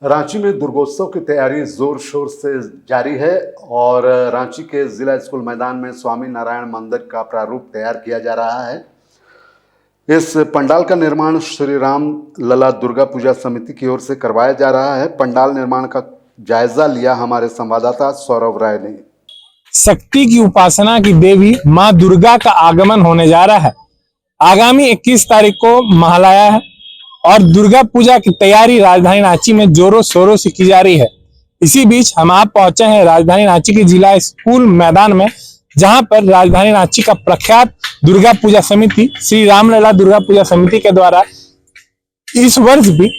रांची में दुर्गोत्सव की तैयारी जोर शोर से जारी है और रांची के जिला स्कूल मैदान में स्वामी नारायण मंदिर का प्रारूप तैयार किया जा रहा है। इस पंडाल का निर्माण श्री राम लला दुर्गा पूजा समिति की ओर से करवाया जा रहा है। पंडाल निर्माण का जायजा लिया हमारे संवाददाता सौरभ राय ने। शक्ति की उपासना की देवी मां दुर्गा का आगमन होने जा रहा है। आगामी 21 तारीख को महालया है और दुर्गा पूजा की तैयारी राजधानी रांची में जोरों शोरों से की जा रही है। इसी बीच हम आप पहुंचे हैं राजधानी रांची के जिला स्कूल मैदान में, जहां पर राजधानी रांची का प्रख्यात दुर्गा पूजा समिति श्री रामलला दुर्गा पूजा समिति के द्वारा इस वर्ष भी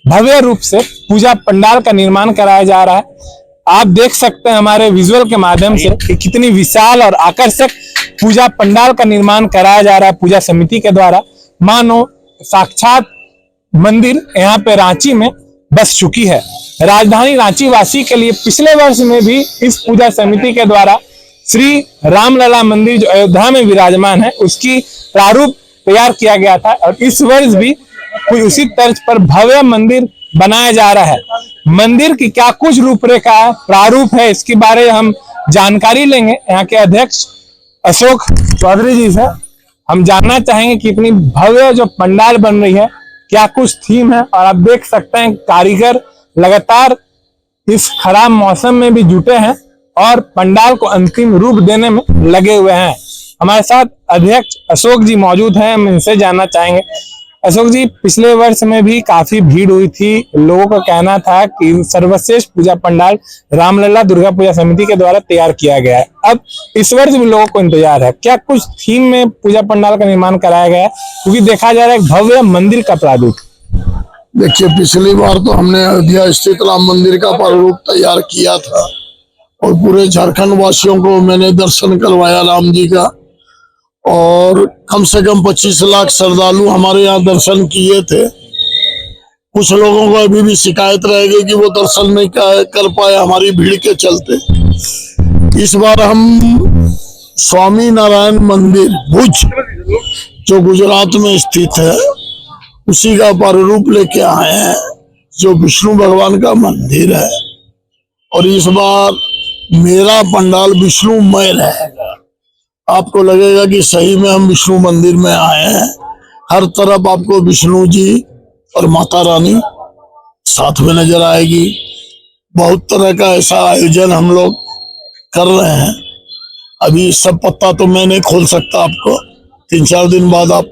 भव्य रूप से पूजा पंडाल का निर्माण कराया जा रहा है। आप देख सकते हैं हमारे विजुअल के माध्यम से कि कितनी विशाल और आकर्षक पूजा पंडाल का निर्माण कराया जा रहा है पूजा समिति के द्वारा। मानो साक्षात मंदिर यहाँ पे रांची में बस चुकी है। राजधानी रांची वासी के लिए पिछले वर्ष में भी इस पूजा समिति के द्वारा श्री रामलला मंदिर जो अयोध्या में विराजमान है उसकी प्रारूप तैयार किया गया था और इस वर्ष भी उसी तर्ज पर भव्य मंदिर बनाया जा रहा है। मंदिर की क्या कुछ रूपरेखा प्रारूप है, इसके बारे हम जानकारी लेंगे यहाँ के अध्यक्ष अशोक चौधरी जी से। हम जानना चाहेंगे कि इतनी भव्य जो पंडाल बन रही है क्या कुछ थीम है। और आप देख सकते हैं कारीगर लगातार इस खराब मौसम में भी जुटे हैं और पंडाल को अंतिम रूप देने में लगे हुए हैं। हमारे साथ अध्यक्ष अशोक जी मौजूद हैं, हम इनसे जानना चाहेंगे। अशोक जी, पिछले वर्ष में भी काफी भीड़ हुई थी। लोगों का कहना था कि सर्वश्रेष्ठ पूजा पंडाल रामलला दुर्गा पूजा समिति के द्वारा तैयार किया गया है। अब इस वर्ष भी लोगों को इंतजार है। क्या कुछ थीम में पूजा पंडाल का निर्माण कराया गया है? क्योंकि देखा जा रहा है भव्य मंदिर का प्रारूप। देखिए, पिछली बार तो हमने अयोध्या स्थित राम मंदिर का प्रारूप तैयार किया था और पूरे झारखंड वासियों को मैंने दर्शन करवाया राम जी का, और कम से कम 25 लाख श्रद्धालु हमारे यहाँ दर्शन किए थे। कुछ लोगों को अभी भी शिकायत रहेगी कि वो दर्शन नहीं कर पाए हमारी भीड़ के चलते। इस बार हम स्वामी नारायण मंदिर भुज जो गुजरात में स्थित है उसी का प्रारूप लेके आए हैं, जो विष्णु भगवान का मंदिर है। और इस बार मेरा पंडाल विष्णुमय रहेगा। आपको लगेगा कि सही में हम विष्णु मंदिर में आए हैं। हर तरफ आपको विष्णु जी और माता रानी साथ में नजर आएगी। बहुत तरह का ऐसा आयोजन हम लोग कर रहे हैं। अभी सब पत्ता तो मैं नहीं खोल सकता, आपको 3-4 दिन बाद आप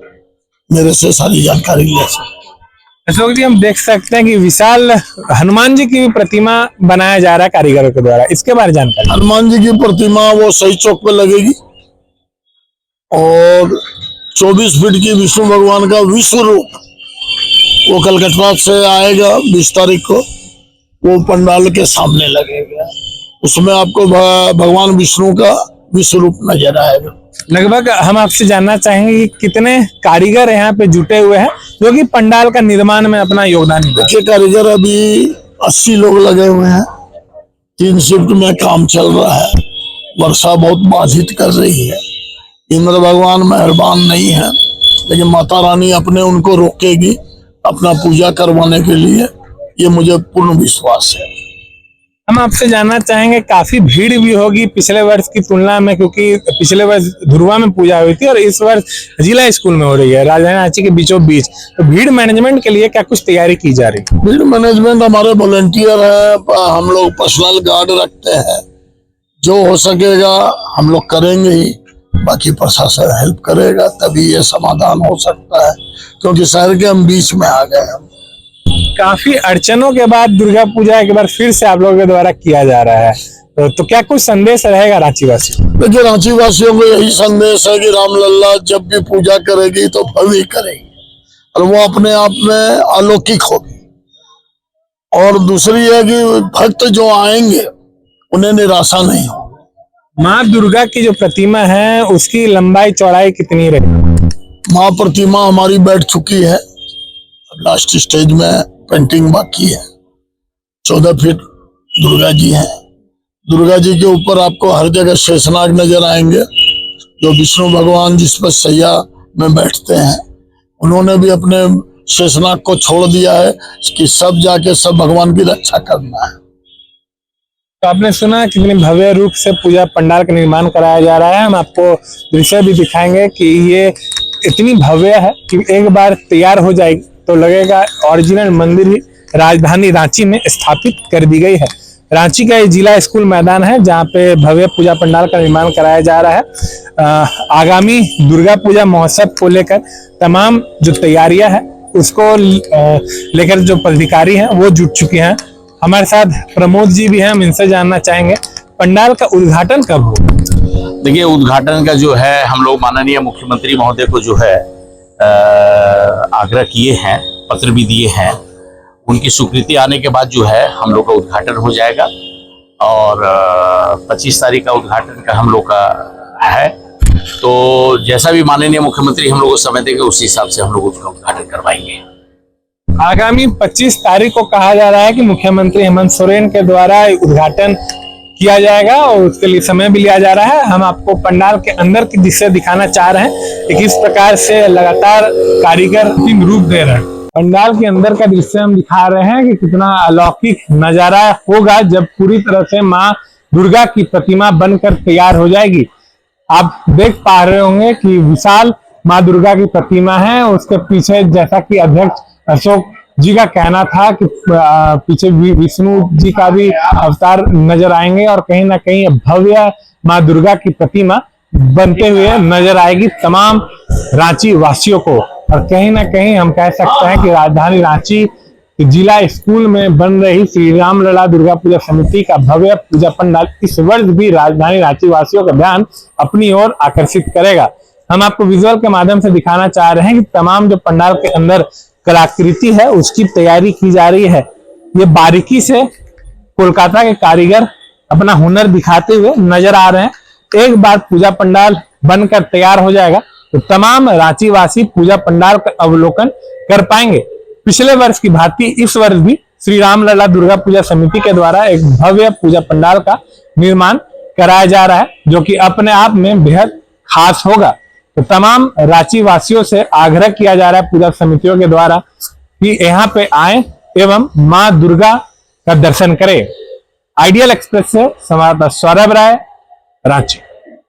मेरे से सारी जानकारी ले सकते। अशोक जी, हम देख सकते हैं कि विशाल हनुमान जी की भी प्रतिमा बनाया जा रहा है कारीगरों के द्वारा, इसके बारे में जानकारी। हनुमान जी की प्रतिमा वो सही चौक पे लगेगी और 24 फीट की विष्णु भगवान का विश्व रूप वो कलकत्ता से आएगा 20 तारीख को, वो पंडाल के सामने लगेगा। उसमें आपको भगवान विष्णु का विश्व रूप नजर आएगा। लगभग हम आपसे जानना चाहेंगे कि कितने कारीगर यहाँ पे जुटे हुए हैं जो कि पंडाल का निर्माण में अपना योगदान दिया। देखिए, कारीगर अभी 80 लोग लगे हुए हैं। 3 शिफ्ट में काम चल रहा है। वर्षा बहुत बाधित कर रही है। इंद्र भगवान मेहरबान नहीं है, लेकिन माता रानी अपने उनको रोकेगी अपना पूजा करवाने के लिए, ये मुझे पूर्ण विश्वास है। हम आपसे जानना चाहेंगे, काफी भीड़ भी होगी पिछले वर्ष की तुलना में, क्योंकि पिछले वर्ष धुरवा में पूजा हुई थी और इस वर्ष जिला स्कूल में हो रही है राजधानी रांची के बीचों बीच। तो भीड़ मैनेजमेंट के लिए क्या कुछ तैयारी की जा रही है? भीड़ मैनेजमेंट हमारे वॉलंटियर है, हम लोग पर्सनल गार्ड रखते हैं। जो हो सकेगा हम लोग करेंगे ही, बाकी प्रशासन हेल्प करेगा, तभी ये समाधान हो सकता है, क्योंकि शहर के हम बीच में आ गए हैं। काफी अड़चनों के बाद दुर्गा पूजा एक बार फिर से आप लोगों के द्वारा किया जा रहा है, तो क्या कुछ संदेश रहेगा रांची वासियों? देखिए, रांची वासियों को यही संदेश है कि रामलला जब भी पूजा करेगी तो भव्य करेगी और वो अपने आप में अलौकिक होगी। और दूसरी है कि भक्त जो आएंगे उन्हें निराशा नहीं हो। माँ दुर्गा की जो प्रतिमा है उसकी लंबाई चौड़ाई कितनी रहेगी? माँ प्रतिमा हमारी बैठ चुकी है, लास्ट स्टेज में पेंटिंग बाकी है। 14 फीट दुर्गा जी हैं। दुर्गा जी के ऊपर आपको हर जगह शेषनाग नजर आएंगे, जो विष्णु भगवान जिस पर सैया में बैठते हैं। उन्होंने भी अपने शेषनाग को छोड़ दिया है कि सब जाके सब भगवान की रक्षा करना है। तो आपने सुना कितनी भव्य रूप से पूजा पंडाल का निर्माण कराया जा रहा है। हम आपको दृश्य भी दिखाएंगे कि ये इतनी भव्य है कि एक बार तैयार हो जाएगी तो लगेगा ओरिजिनल मंदिर ही राजधानी रांची में स्थापित कर दी गई है। रांची का ये जिला स्कूल मैदान है जहाँ पे भव्य पूजा पंडाल का निर्माण कराया जा रहा है। आगामी दुर्गा पूजा महोत्सव को लेकर तमाम जो तैयारियां हैं उसको लेकर जो पदाधिकारी हैं वो जुट चुके हैं। हमारे साथ प्रमोद जी भी हैं, हम इनसे जानना चाहेंगे पंडाल का उद्घाटन कब हो। देखिए, उद्घाटन का जो है हम लोग माननीय मुख्यमंत्री महोदय को जो है आग्रह किए हैं, पत्र भी दिए हैं। उनकी स्वीकृति आने के बाद जो है हम लोग का उद्घाटन हो जाएगा और 25 तारीख का उद्घाटन का हम लोग का है। तो जैसा भी माननीय मुख्यमंत्री हम लोग को समय देंगे उसी हिसाब से हम लोग उसका उद्घाटन करवाएंगे। आगामी 25 तारीख को कहा जा रहा है कि मुख्यमंत्री हेमंत सोरेन के द्वारा उद्घाटन किया जाएगा और उसके लिए समय भी लिया जा रहा है। हम आपको पंडाल के अंदर की दृश्य दिखाना चाह रहे हैं कि किस प्रकार से लगातार कारीगर अंतिम रूप दे रहे हैं। पंडाल के अंदर का दृश्य हम दिखा रहे हैं कि कितना अलौकिक नजारा होगा जब पूरी तरह से माँ दुर्गा की प्रतिमा बनकर तैयार हो जाएगी। आप देख पा रहे होंगे कि विशाल माँ दुर्गा की प्रतिमा है। उसके पीछे जैसा कि अध्यक्ष अशोक जी का कहना था कि पीछे विष्णु जी का भी अवतार नजर आएंगे और कहीं ना कहीं भव्य माँ दुर्गा की प्रतिमा बनते हुए नजर आएगी तमाम रांची वासियों को। और कहीं ना कहीं हम कह सकते हैं कि राजधानी रांची जिला स्कूल में बन रही श्री राम लला दुर्गा पूजा समिति का भव्य पूजा पंडाल इस वर्ष भी राजधानी रांची वासियों का ध्यान अपनी ओर आकर्षित करेगा। हम आपको विजुअल के माध्यम से दिखाना चाह रहे हैं कि तमाम जो पंडाल के अंदर कलाकृति है उसकी तैयारी की जा रही है। ये बारीकी से कोलकाता के कारीगर अपना हुनर दिखाते हुए नजर आ रहे हैं। एक बार पूजा पंडाल बनकर तैयार हो जाएगा तो तमाम रांची वासी पूजा पंडाल का अवलोकन कर पाएंगे। पिछले वर्ष की भांति इस वर्ष भी श्री राम लला दुर्गा पूजा समिति के द्वारा एक भव्य पूजा पंडाल का निर्माण कराया जा रहा है जो कि अपने आप में बेहद खास होगा। तो तमाम रांची वासियों से आग्रह किया जा रहा है पूजा समितियों के द्वारा कि यहाँ पे आए एवं माँ दुर्गा का दर्शन करें। आइडियल एक्सप्रेस से संवाददाता सौरभ राय, रांची।